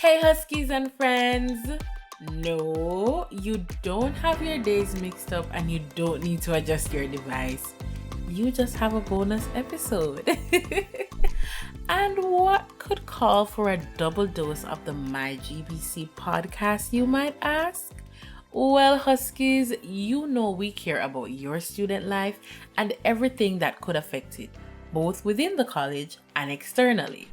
Hey, Huskies and friends! No, you don't have your days mixed up and you don't need to adjust your device. You just have a bonus episode. And what could call for a double dose of the My GBC podcast, you might ask? Well, Huskies, you know we care about your student life and everything that could affect it, both within the college and externally.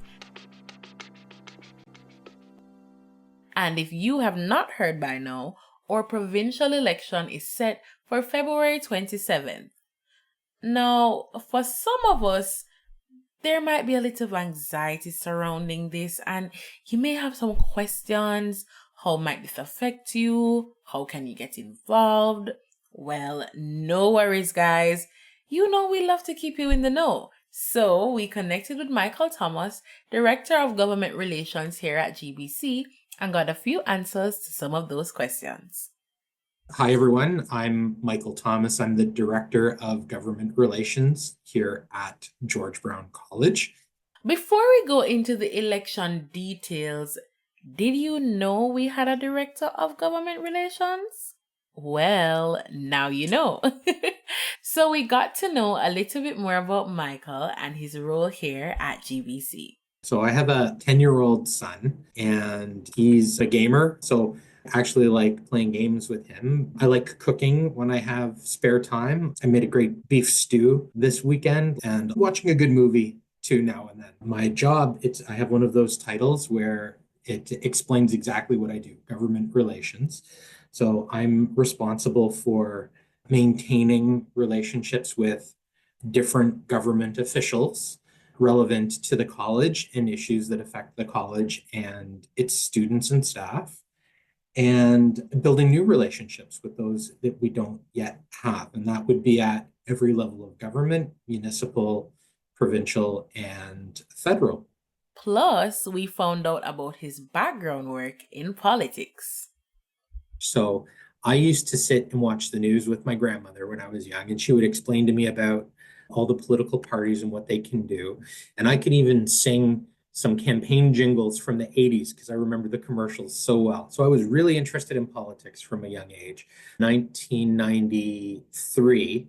And if you have not heard by now, our provincial election is set for February 27th. Now, for some of us, there might be a little anxiety surrounding this, and you may have some questions. How might this affect you? How can you get involved? Well, no worries, guys. You know we love to keep you in the know. So we connected with Michael Thomas, Director of Government Relations here at GBC, and got a few answers to some of those questions. Hi, everyone. I'm Michael Thomas. I'm the Director of Government Relations here at George Brown College. Before we go into the election details, did you know we had a Director of Government Relations? Well, now you know. So we got to know a little bit more about Michael and his role here at GBC. So I have a 10-year-old son, and he's a gamer. So I actually like playing games with him. I like cooking when I have spare time. I made a great beef stew this weekend and watching a good movie too now and then. My job, I have one of those titles where it explains exactly what I do, government relations. So I'm responsible for maintaining relationships with different government officials relevant to the college and issues that affect the college and its students and staff, and building new relationships with those that we don't yet have. And that would be at every level of government, municipal, provincial, and federal. Plus, we found out about his background work in politics. So I used to sit and watch the news with my grandmother when I was young, and she would explain to me about all the political parties and what they can do. And I could even sing some campaign jingles from the 80s because I remember the commercials so well. So I was really interested in politics from a young age. 1993,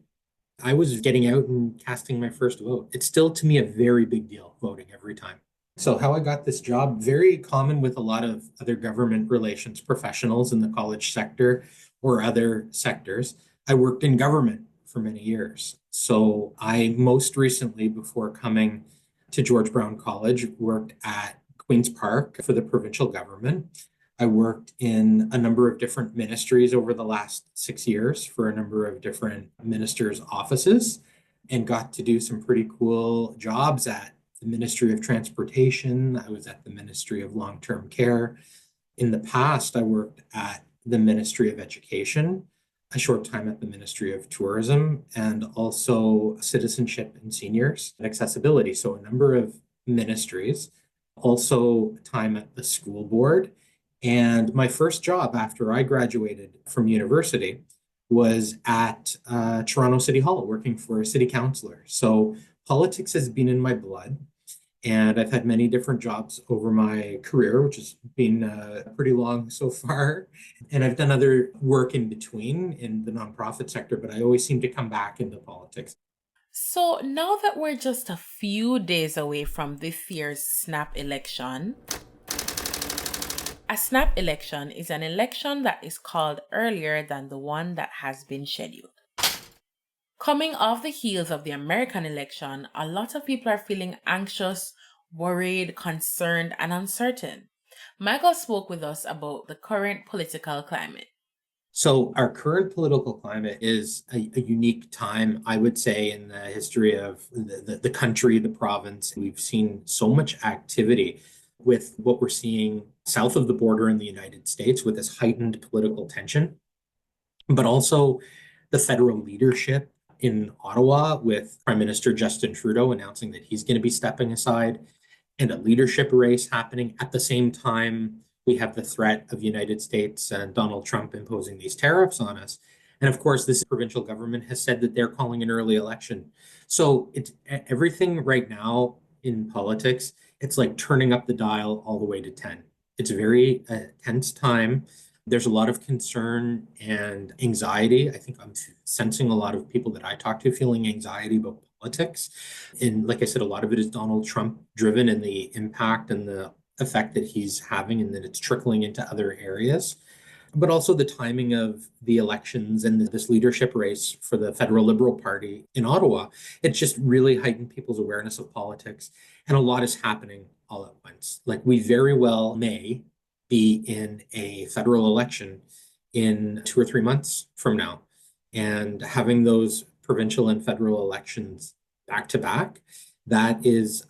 I was getting out and casting my first vote. It's still to me a very big deal, voting every time. So how I got this job, very common with a lot of other government relations professionals in the college sector or other sectors. I worked in government for many years. So I most recently, before coming to George Brown College, worked at Queen's Park for the provincial government. I worked in a number of different ministries over the last 6 years for a number of different ministers' offices, and got to do some pretty cool jobs at the Ministry of Transportation. I was at the Ministry of Long-Term Care. In the past, I worked at the Ministry of Education, a short time at the Ministry of Tourism, and also Citizenship and Seniors and Accessibility. So a number of ministries, also time at the school board. And my first job after I graduated from university was at Toronto City Hall, working for a city councillor. So politics has been in my blood. And I've had many different jobs over my career, which has been pretty long so far. And I've done other work in between in the nonprofit sector, but I always seem to come back into politics. So now that we're just a few days away from this year's SNAP election, a SNAP election is an election that is called earlier than the one that has been scheduled. Coming off the heels of the American election, a lot of people are feeling anxious, worried, concerned, and uncertain. Michael spoke with us about the current political climate. So our current political climate is a unique time, I would say, in the history of the country, the province. We've seen so much activity with what we're seeing south of the border in the United States with this heightened political tension, but also the federal leadership in Ottawa with Prime Minister Justin Trudeau announcing that he's going to be stepping aside, and a leadership race happening. At the same time, we have the threat of the United States and Donald Trump imposing these tariffs on us. And of course, this provincial government has said that they're calling an early election. So it's everything right now in politics. It's like turning up the dial all the way to 10. It's a very tense time. There's a lot of concern and anxiety. I think I'm sensing a lot of people that I talk to feeling anxiety about politics. And like I said, a lot of it is Donald Trump driven and the impact and the effect that he's having, and that it's trickling into other areas, but also the timing of the elections and this leadership race for the federal Liberal Party in Ottawa. It's just really heightened people's awareness of politics, and a lot is happening all at once. Like we very well may be in a federal election in 2 or 3 months from now, and having those provincial and federal elections back to back, that is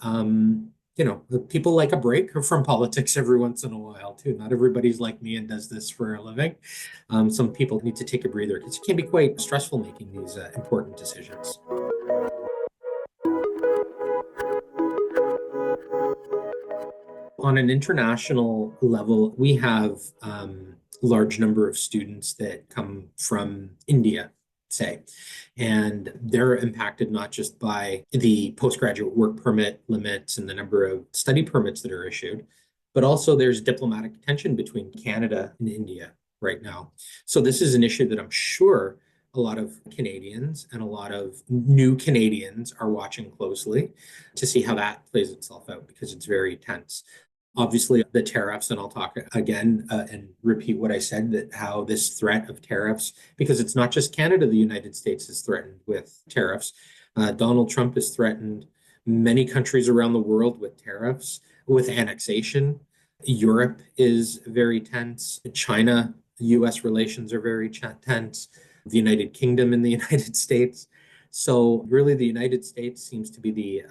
people like a break from politics every once in a while too. Not everybody's like me and does this for a living. Some people need to take a breather because it can be quite stressful making these important decisions. On an international level, we have large number of students that come from India, say, and they're impacted not just by the postgraduate work permit limits and the number of study permits that are issued, but also there's diplomatic tension between Canada and India right now. So this is an issue that I'm sure a lot of Canadians and a lot of new Canadians are watching closely to see how that plays itself out, because it's very tense. Obviously, the tariffs, and I'll talk again and repeat what I said, that how this threat of tariffs, because it's not just Canada, the United States is threatened with tariffs. Donald Trump has threatened many countries around the world with tariffs, with annexation. Europe is very tense. China, US relations are very tense. The United Kingdom and the United States. So, really, the United States seems to be the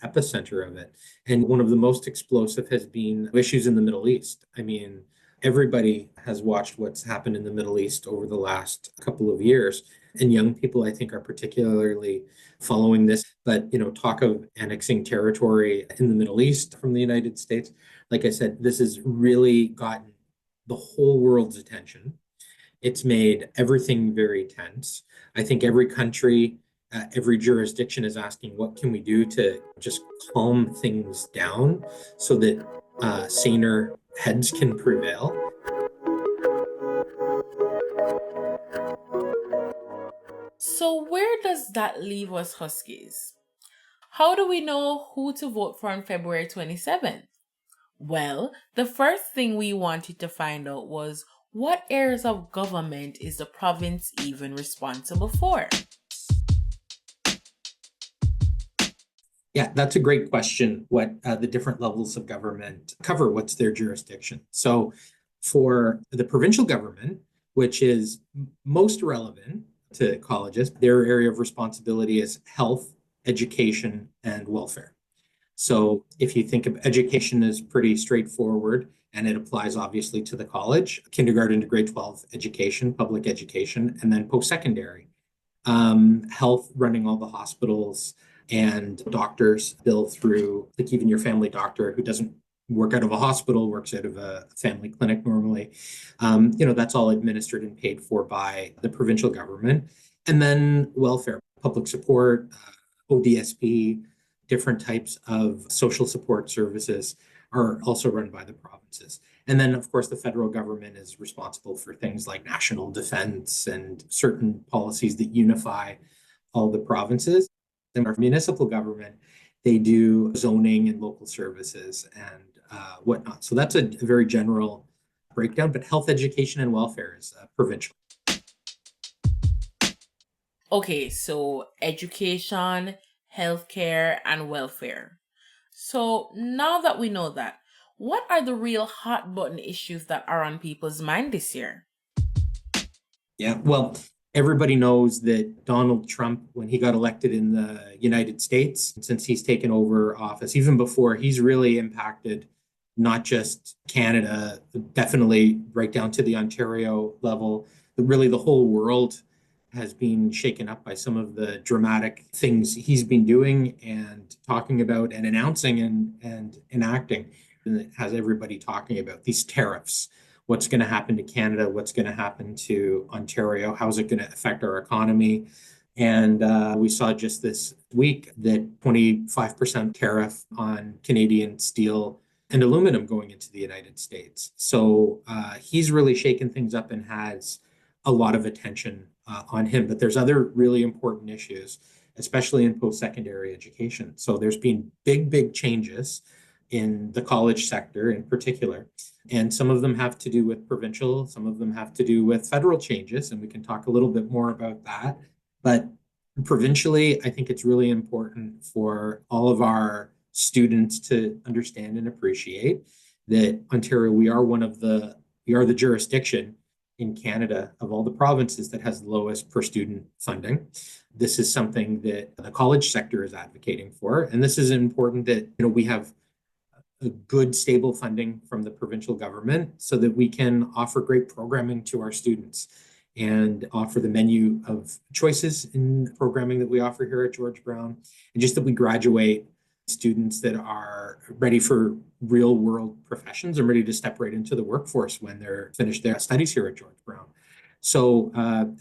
epicenter of it. And one of the most explosive has been issues in the Middle East. I mean, everybody has watched what's happened in the Middle East over the last couple of years. And young people, I think, are particularly following this. But, talk of annexing territory in the Middle East from the United States. Like I said, this has really gotten the whole world's attention. It's made everything very tense. I think every country, every jurisdiction is asking, what can we do to just calm things down so that saner heads can prevail? So, where does that leave us, Huskies? How do we know who to vote for on February 27th? Well, the first thing we wanted to find out was what areas of government is the province even responsible for? Yeah, that's a great question. What the different levels of government cover, what's their jurisdiction? So, for the provincial government, which is most relevant to colleges, their area of responsibility is health, education, and welfare. So, if you think of education as pretty straightforward, and it applies obviously to the college, kindergarten to grade 12 education, public education, and then post secondary. Health, running all the hospitals, and doctors bill through, like even your family doctor who doesn't work out of a hospital, works out of a family clinic normally. That's all administered and paid for by the provincial government. And then welfare, public support, ODSP, different types of social support services are also run by the provinces. And then, of course, the federal government is responsible for things like national defense and certain policies that unify all the provinces. And our municipal government, they do zoning and local services and whatnot. So that's a very general breakdown, but health, education, and welfare is provincial. Okay, so education, healthcare, and welfare. So now that we know that, what are the real hot button issues that are on people's mind this year? Yeah, well, everybody knows that Donald Trump, when he got elected in the United States, since he's taken over office, even before, he's really impacted not just Canada, definitely right down to the Ontario level, but really the whole world has been shaken up by some of the dramatic things he's been doing and talking about and announcing and enacting. And it has everybody talking about these tariffs. What's going to happen to Canada? What's going to happen to Ontario? How's it going to affect our economy? And we saw just this week that 25% tariff on Canadian steel and aluminum going into the United States. So he's really shaken things up and has a lot of attention on him. But there's other really important issues, especially in post-secondary education. So there's been big changes in the college sector in particular. And some of them have to do with provincial, some of them have to do with federal changes, and we can talk a little bit more about that. But provincially, I think it's really important for all of our students to understand and appreciate that Ontario, we are the jurisdiction in Canada of all the provinces that has the lowest per student funding. This is something that the college sector is advocating for, and this is important that we have a good, stable funding from the provincial government so that we can offer great programming to our students and offer the menu of choices in programming that we offer here at George Brown, and just that we graduate students that are ready for real world professions and ready to step right into the workforce when they're finished their studies here at George Brown. So,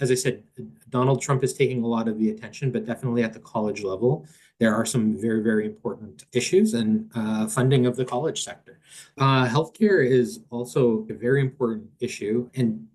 as I said, Donald Trump is taking a lot of the attention, but definitely at the college level, there are some very important issues and funding of the college sector. Healthcare is also a very important issue. And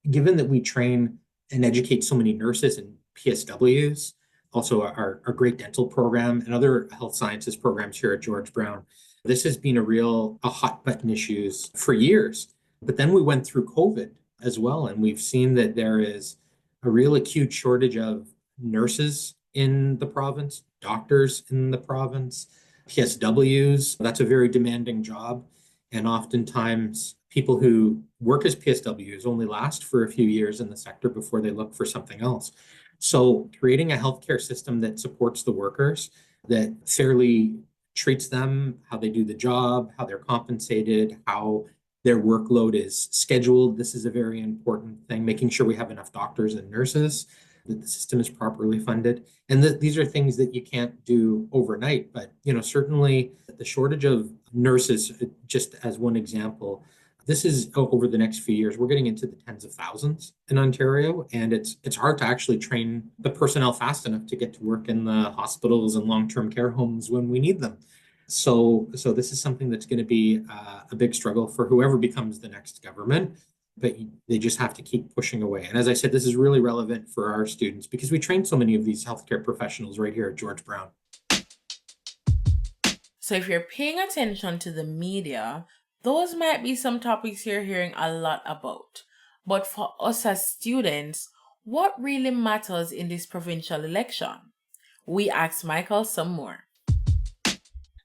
given that we train and educate so many nurses and PSWs, also our great dental program and other health sciences programs here at George Brown, this has been a hot button issues for years. But then we went through COVID as well, and we've seen that there is a real acute shortage of nurses in the province, doctors in the province, PSWs. That's a very demanding job. And oftentimes, people who work as PSWs only last for a few years in the sector before they look for something else. So, creating a healthcare system that supports the workers, that fairly treats them, how they do the job, how they're compensated, how their workload is scheduled. This is a very important thing, making sure we have enough doctors and nurses, that the system is properly funded. And that these are things that you can't do overnight. But, certainly the shortage of nurses, just as one example, this is over the next few years. We're getting into the tens of thousands in Ontario, and it's hard to actually train the personnel fast enough to get to work in the hospitals and long-term care homes when we need them. So this is something that's going to be a big struggle for whoever becomes the next government, but they just have to keep pushing away. And as I said, this is really relevant for our students because we train so many of these healthcare professionals right here at George Brown. So if you're paying attention to the media, those might be some topics you're hearing a lot about. But for us as students, what really matters in this provincial election? We asked Michael some more.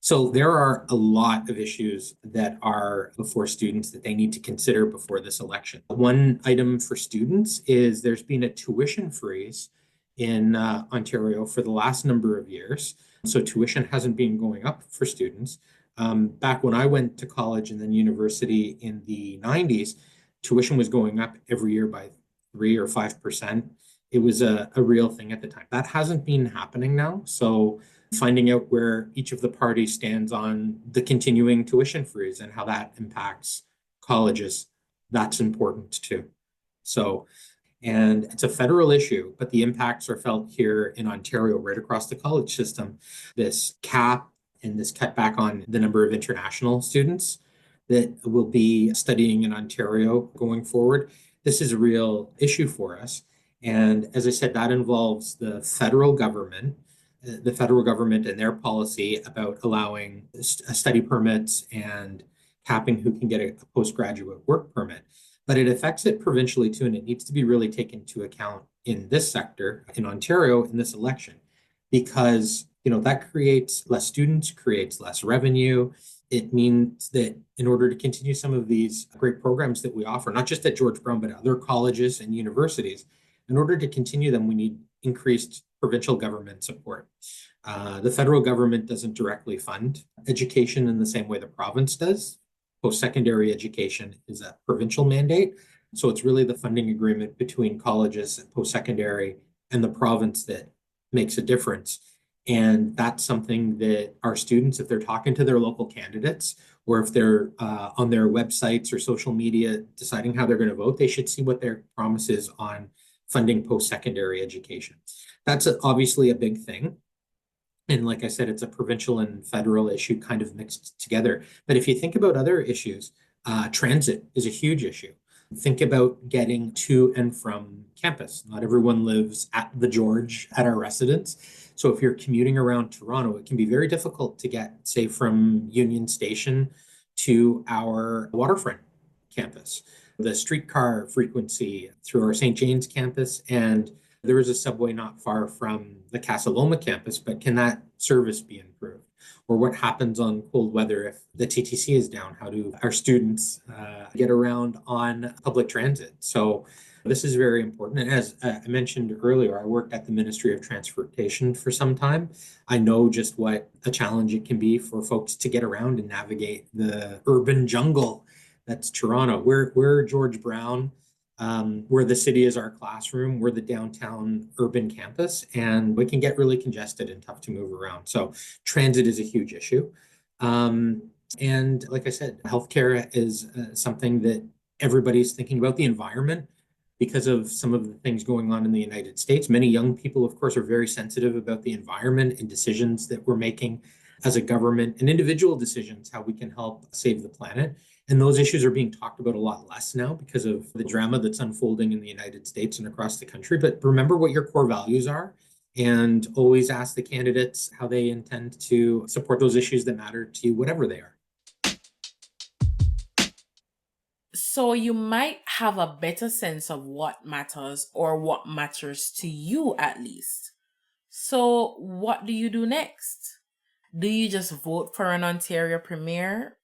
So there are a lot of issues that are before students that they need to consider before this election. One item for students is there's been a tuition freeze in Ontario for the last number of years. So tuition hasn't been going up for students. Back when I went to college and then university in the 90s, tuition was going up every year by 3 or 5%. It was a real thing at the time. That hasn't been happening now. So finding out where each of the parties stands on the continuing tuition freeze and how that impacts colleges, that's important too. So, and it's a federal issue, but the impacts are felt here in Ontario right across the college system. This cap and this cutback on the number of international students that will be studying in Ontario going forward. This is a real issue for us. And as I said, that involves the federal government and their policy about allowing study permits and capping who can get a postgraduate work permit. But it affects it provincially too, and it needs to be really taken into account in this sector in Ontario in this election, because that creates less students, creates less revenue. It means that in order to continue some of these great programs that we offer, not just at George Brown, but other colleges and universities, in order to continue them, we need increased provincial government support. The federal government doesn't directly fund education in the same way the province does. Post-secondary education is a provincial mandate. So it's really the funding agreement between colleges and post-secondary and the province that makes a difference. And that's something that our students, if they're talking to their local candidates, or if they're on their websites or social media deciding how they're going to vote, they should see what their promise is on funding post-secondary education. That's obviously a big thing. And like I said, it's a provincial and federal issue kind of mixed together. But if you think about other issues, transit is a huge issue. Think about getting to and from campus. Not everyone lives at the George at our residence. So if you're commuting around Toronto, it can be very difficult to get, say, from Union Station to our waterfront campus. The streetcar frequency through our St. James campus, and there is a subway not far from the Casa Loma campus, but can that service be improved? Or what happens on cold weather if the TTC is down? How do our students get around on public transit? So this is very important. And as I mentioned earlier, I worked at the Ministry of Transportation for some time. I know just what a challenge it can be for folks to get around and navigate the urban jungle that's Toronto. We're George Brown, where the city is our classroom. We're the downtown urban campus, and we can get really congested and tough to move around. So transit is a huge issue. Um, and like I said, healthcare is something that everybody's thinking about. The environment, because of some of the things going on in the United States. Many young people, of course, are very sensitive about the environment and decisions that we're making as a government and individual decisions, how we can help save the planet. And those issues are being talked about a lot less now because of the drama that's unfolding in the United States and across the country. But remember what your core values are and always ask the candidates how they intend to support those issues that matter to you, whatever they are. So you might have a better sense of what matters or what matters to you at least. So what do you do next? Do you just vote for an Ontario premier?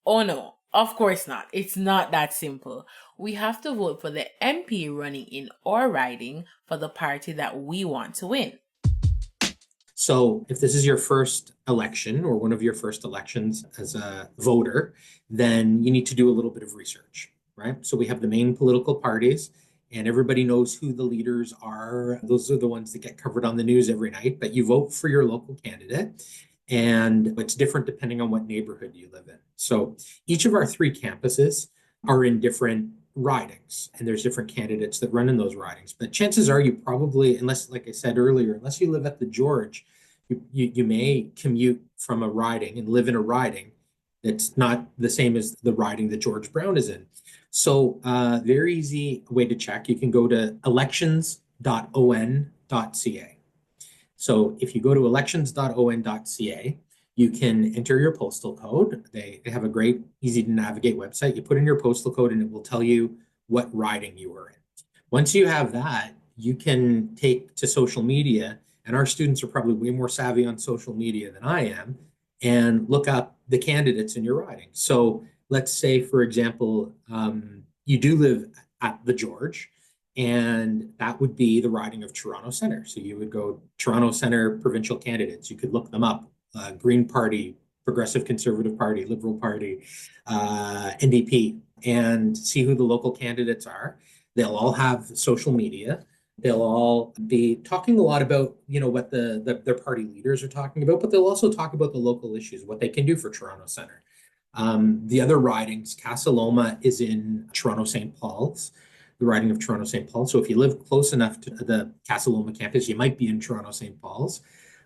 Oh no, of course not. It's not that simple. We have to vote for the MP running in our riding for the party that we want to win. So if this is your first election or one of your first elections as a voter, then you need to do a little bit of research, right? So we have the main political parties and everybody knows who the leaders are. Those are the ones that get covered on the news every night, but you vote for your local candidate and it's different depending on what neighborhood you live in. So each of our three campuses are in different ridings and there's different candidates that run in those ridings. But chances are you probably, unless, like I said earlier, unless you live at the George, you may commute from a riding and live in a riding that's not the same as the riding that George Brown is in. So very easy way to check. You can go to elections.on.ca. So if you go to elections.on.ca, you can enter your postal code. They have a great, easy to navigate website. You put in your postal code and it will tell you what riding you are in. Once you have that, you can take to social media, and our students are probably way more savvy on social media than I am, and look up the candidates in your riding. So let's say, for example, you do live at the George, and that would be the riding of Toronto Centre. So you would go Toronto Centre provincial candidates. You could look them up. Green Party, Progressive Conservative Party, Liberal Party, NDP, and see who the local candidates are. They'll all have social media. They'll all be talking a lot about, what their party leaders are talking about, but they'll also talk about the local issues, what they can do for Toronto Centre. The other ridings, Casa Loma is in Toronto St. Paul's, the riding of Toronto St. Paul. So if you live close enough to the Casa Loma campus, you might be in Toronto St. Paul's.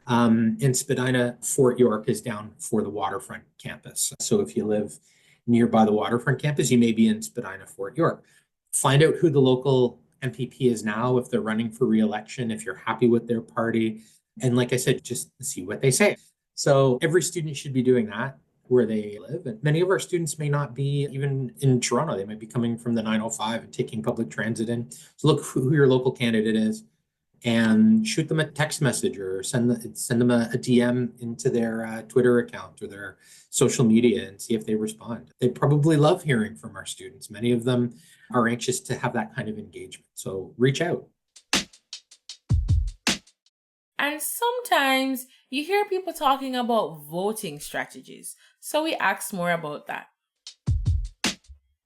And Spadina Fort York is down for the waterfront campus. So if you live nearby the waterfront campus, you may be in Spadina Fort York. Find out who the local MPP is now, if they're running for re-election, if you're happy with their party. And like I said, just see what they say. So every student should be doing that where they live. And many of our students may not be even in Toronto. They might be coming from the 905 and taking public transit in. So look who your local candidate is and shoot them a text message or send them a DM into their Twitter account or their social media and see if they respond. They probably love hearing from our students. Many of them are anxious to have that kind of engagement. So reach out. And sometimes you hear people talking about voting strategies. So we asked more about that.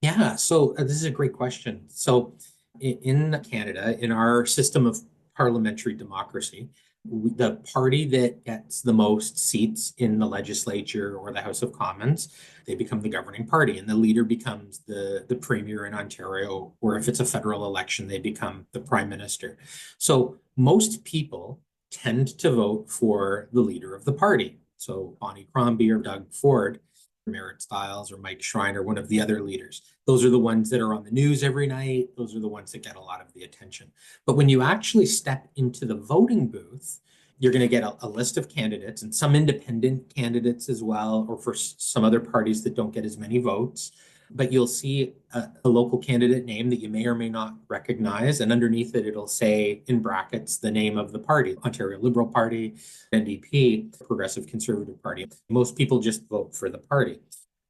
Yeah, so this is a great question. So in Canada, in our system of parliamentary democracy, the party that gets the most seats in the legislature or the House of Commons, they become the governing party, and the leader becomes the premier in Ontario, or if it's a federal election, they become the prime minister. So most people tend to vote for the leader of the party. So Bonnie Crombie or Doug Ford, Merritt Stiles or Mike Schreiner, one of the other leaders. Those are the ones that are on the news every night. Those are the ones that get a lot of the attention. But when you actually step into the voting booth, you're going to get a list of candidates and some independent candidates as well, or for some other parties that don't get as many votes. But you'll see a local candidate name that you may or may not recognize. And underneath it, it'll say in brackets the name of the party: Ontario Liberal Party, NDP, Progressive Conservative Party. Most people just vote for the party.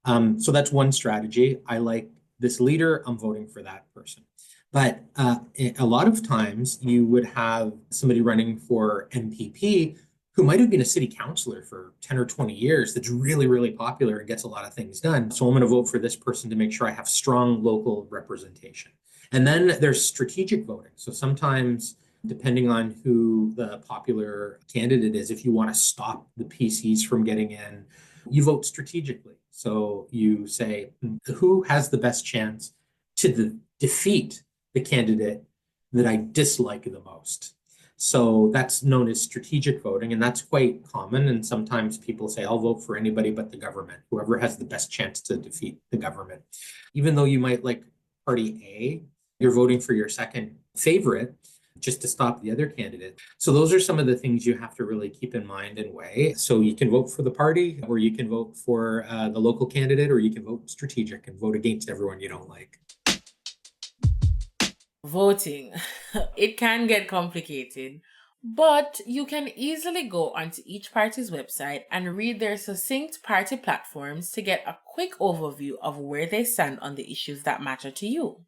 So that's one strategy. I like this leader, I'm voting for that person. But a lot of times you would have somebody running for MPP who might have been a city councilor for 10 or 20 years that's really, really popular and gets a lot of things done. So I'm going to vote for this person to make sure I have strong local representation. And then there's strategic voting. So sometimes, depending on who the popular candidate is, if you want to stop the PCs from getting in, you vote strategically. So you say, who has the best chance to defeat the candidate that I dislike the most? So that's known as strategic voting, and that's quite common. And sometimes people say, I'll vote for anybody but the government, whoever has the best chance to defeat the government. Even though you might like party A, you're voting for your second favorite just to stop the other candidate. So those are some of the things you have to really keep in mind and weigh. So you can vote for the party, or you can vote for the local candidate, or you can vote strategic and vote against everyone you don't like. Voting. It can get complicated, but you can easily go onto each party's website and read their succinct party platforms to get a quick overview of where they stand on the issues that matter to you.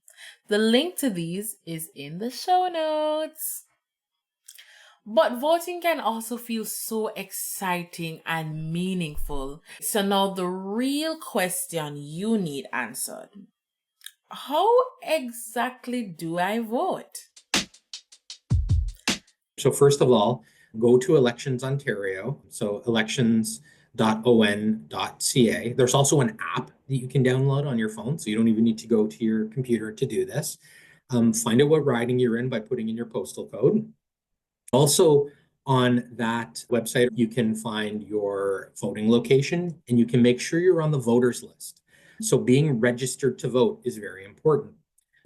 The link to these is in the show notes. But voting can also feel so exciting and meaningful. So now the real question you need answered: how exactly do I vote? So first of all, go to Elections Ontario. So elections.on.ca. There's also an app that you can download on your phone, so you don't even need to go to your computer to do this. Find out what riding you're in by putting in your postal code. Also, on that website, you can find your voting location and you can make sure you're on the voters list. So being registered to vote is very important.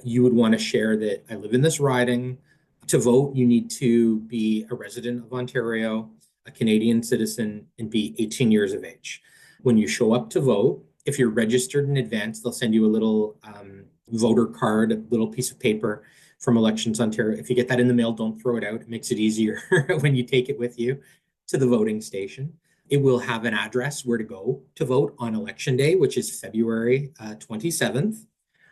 You would want to share that I live in this riding. To vote, you need to be a resident of Ontario, a Canadian citizen, and be 18 years of age. When you show up to vote, if you're registered in advance, they'll send you a little voter card, a little piece of paper from Elections Ontario. If you get that in the mail, don't throw it out. It makes it easier when you take it with you to the voting station. It will have an address where to go to vote on Election Day, which is February 27th.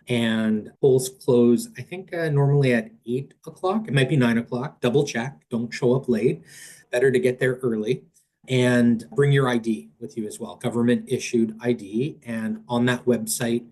And polls close, I think, normally at 8 o'clock. It might be 9 o'clock. Double check. Don't show up late. Better to get there early. And bring your ID with you as well, government issued ID. And on that website,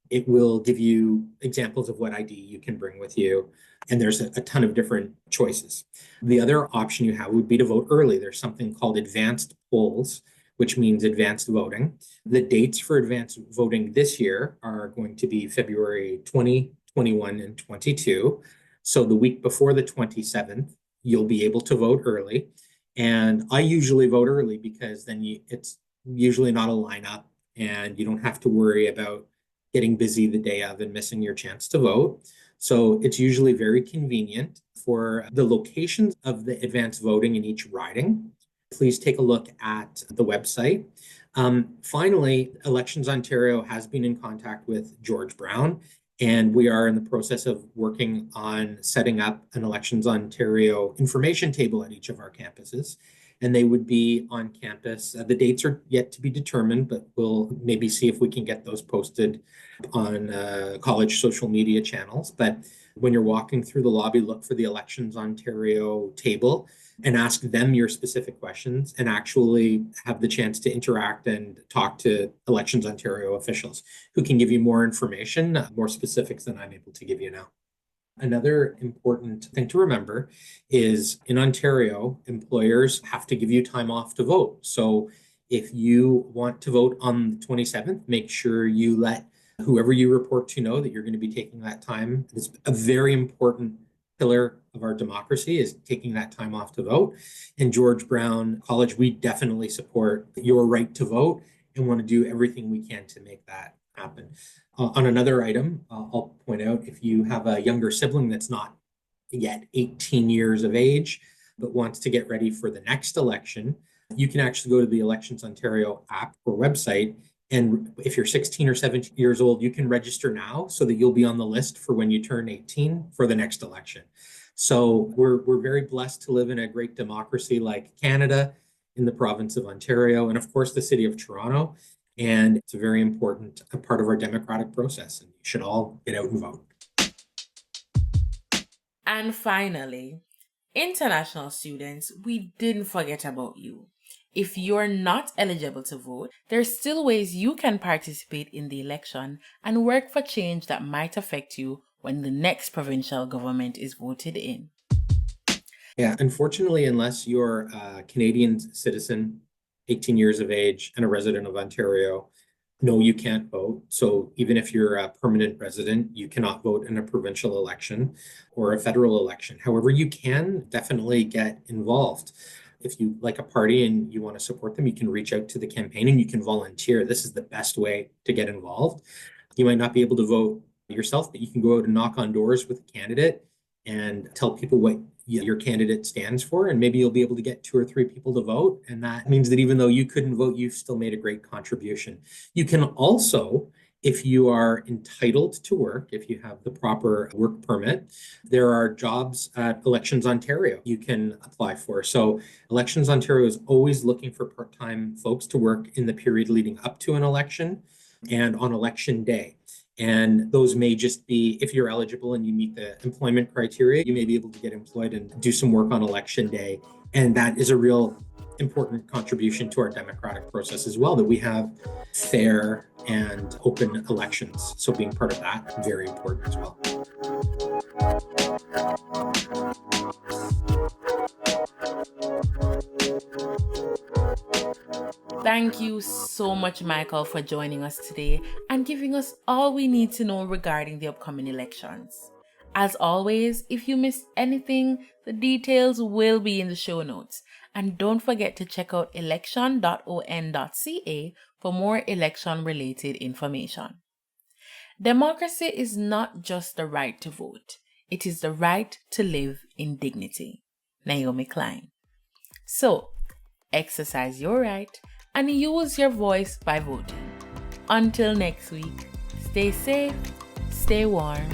it will give you examples of what ID you can bring with you. And there's a ton of different choices. The other option you have would be to vote early. There's something called advanced polls, which means advanced voting. The dates for advanced voting this year are going to be February 20, 21, and 22. So the week before the 27th, you'll be able to vote early. And I usually vote early because then it's usually not a lineup and you don't have to worry about getting busy the day of and missing your chance to vote. So it's usually very convenient. For the locations of the advanced voting in each riding, please take a look at the website. Finally, Elections Ontario has been in contact with George Brown, and we are in the process of working on setting up an Elections Ontario information table at each of our campuses. And they would be on campus. The dates are yet to be determined, but we'll maybe see if we can get those posted on college social media channels. But when you're walking through the lobby, look for the Elections Ontario table and ask them your specific questions and actually have the chance to interact and talk to Elections Ontario officials who can give you more information, more specifics than I'm able to give you now. Another important thing to remember is in Ontario, employers have to give you time off to vote. So if you want to vote on the 27th, make sure you let whoever you report to know that you're going to be taking that time. It's a very important pillar of our democracy is taking that time off to vote. And George Brown College, we definitely support your right to vote and want to do everything we can to make that happen. On another item, I'll point out if you have a younger sibling that's not yet 18 years of age, but wants to get ready for the next election, you can actually go to the Elections Ontario app or website. And if you're 16 or 17 years old, you can register now so that you'll be on the list for when you turn 18 for the next election. So we're very blessed to live in a great democracy like Canada, in the province of Ontario, and of course the city of Toronto. And it's a very important part of our democratic process, and you should all get out and vote. And finally, international students, we didn't forget about you. If you're not eligible to vote, there's still ways you can participate in the election and work for change that might affect you when the next provincial government is voted in. Yeah, unfortunately, unless you're a Canadian citizen, 18 years of age, and a resident of Ontario, no, you can't vote. So even if you're a permanent resident, you cannot vote in a provincial election or a federal election. However, you can definitely get involved. If you like a party and you want to support them, you can reach out to the campaign and you can volunteer. This is the best way to get involved. You might not be able to vote yourself, but you can go out and knock on doors with a candidate and tell people what your candidate stands for, and maybe you'll be able to get 2 or 3 people to vote. And that means that even though you couldn't vote, you've still made a great contribution. You can also, if you are entitled to work, if you have the proper work permit, there are jobs at Elections Ontario you can apply for. So Elections Ontario is always looking for part-time folks to work in the period leading up to an election and on election day. And those may just be, if you're eligible and you meet the employment criteria, you may be able to get employed and do some work on election day. And that is a real important contribution to our democratic process as well, that we have fair and open elections. So being part of that, very important as well. Thank you so much, Michael, for joining us today and giving us all we need to know regarding the upcoming elections. As always, if you missed anything, the details will be in the show notes. And don't forget to check out election.on.ca for more election-related information. Democracy is not just the right to vote. It is the right to live in dignity. Naomi Klein. So, exercise your right and use your voice by voting. Until next week, stay safe, stay warm,